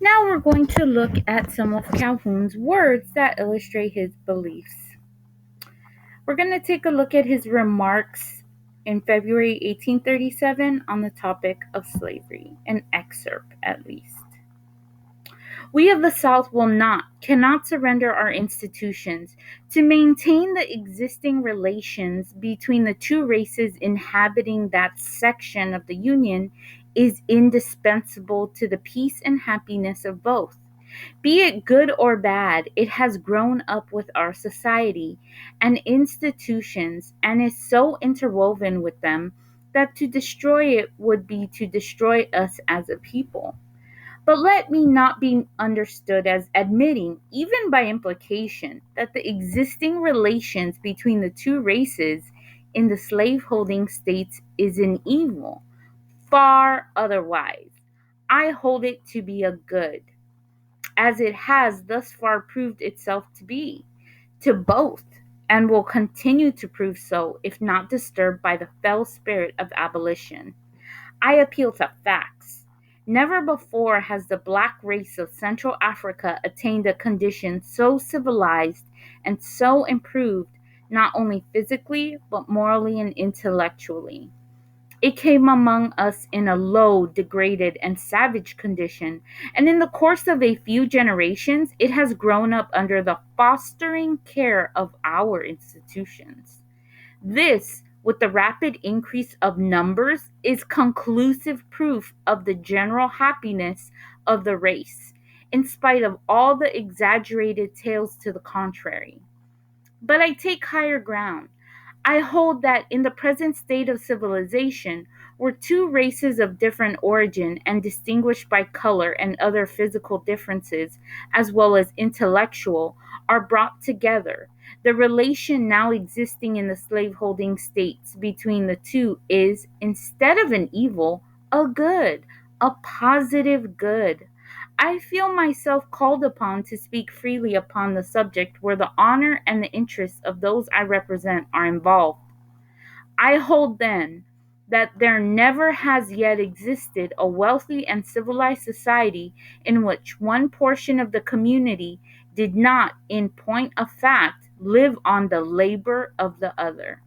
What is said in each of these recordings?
Now we're going to look at some of Calhoun's words that illustrate his beliefs. We're going to take a look at his remarks in February 1837 on the topic of slavery, an excerpt at least. We of the South cannot surrender our institutions. To maintain the existing relations between the two races inhabiting that section of the Union is indispensable to the peace and happiness of both. Be it good or bad, it has grown up with our society and institutions and is so interwoven with them that to destroy it would be to destroy us as a people. But let me not be understood as admitting, even by implication, that the existing relations between the two races in the slaveholding states is an evil. Far otherwise. I hold it to be a good, as it has thus far proved itself to be, to both, and will continue to prove so if not disturbed by the fell spirit of abolition. I appeal to facts. Never before has the black race of Central Africa attained a condition so civilized and so improved, not only physically, but morally and intellectually. It came among us in a low, degraded, and savage condition, and in the course of a few generations, it has grown up under the fostering care of our institutions. This, with the rapid increase of numbers, is conclusive proof of the general happiness of the race, in spite of all the exaggerated tales to the contrary. But I take higher ground. I hold that in the present state of civilization, where two races of different origin and distinguished by color and other physical differences, as well as intellectual, are brought together, the relation now existing in the slaveholding states between the two is, instead of an evil, a good, a positive good. I feel myself called upon to speak freely upon the subject where the honor and the interests of those I represent are involved. I hold then that there never has yet existed a wealthy and civilized society in which one portion of the community did not, in point of fact, live on the labor of the other.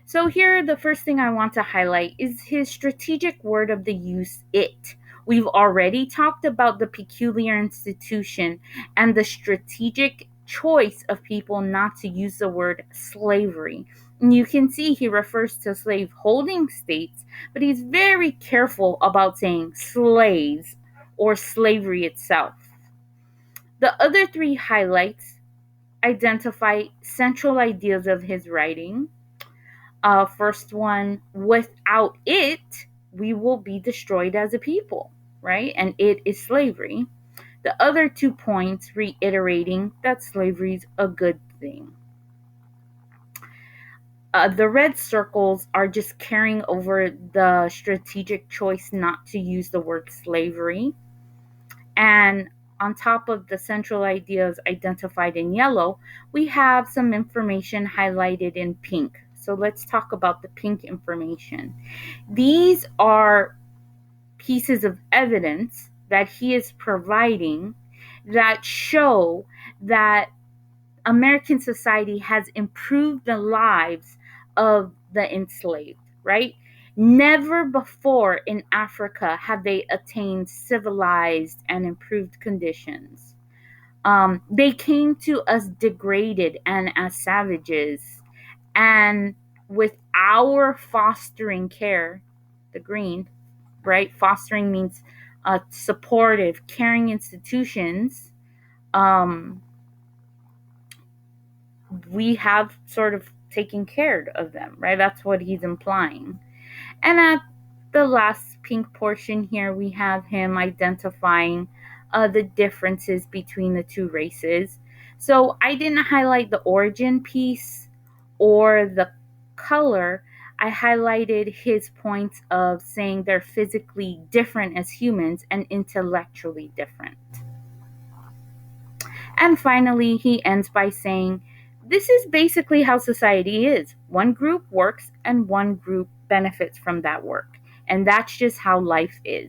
So, here, the first thing I want to highlight is his strategic word of the use, it. We've already talked about the peculiar institution and the strategic choice of people not to use the word slavery. And you can see he refers to slave holding states, but he's very careful about saying slaves or slavery itself. The other three highlights identify central ideas of his writing. First one, without it, we will be destroyed as a people, right? And it is slavery. The other 2 points reiterating that slavery is a good thing. The red circles are just carrying over the strategic choice not to use the word slavery. And on top of the central ideas identified in yellow, we have some information highlighted in pink. So let's talk about the pink information. These are pieces of evidence that he is providing that show that American society has improved the lives of the enslaved, right? Never before in Africa have they attained civilized and improved conditions. They came to us degraded and as savages. And with our fostering care, the green, right? Fostering means supportive, caring institutions. Um, we have sort of taken care of them, right? That's what he's implying. And at the last pink portion here, we have him identifying the differences between the two races. So I didn't highlight the origin piece or the color. I highlighted his points of saying they're physically different as humans and intellectually different. And finally, he ends by saying, this is basically how society is. One group works and one group benefits from that work. And that's just how life is.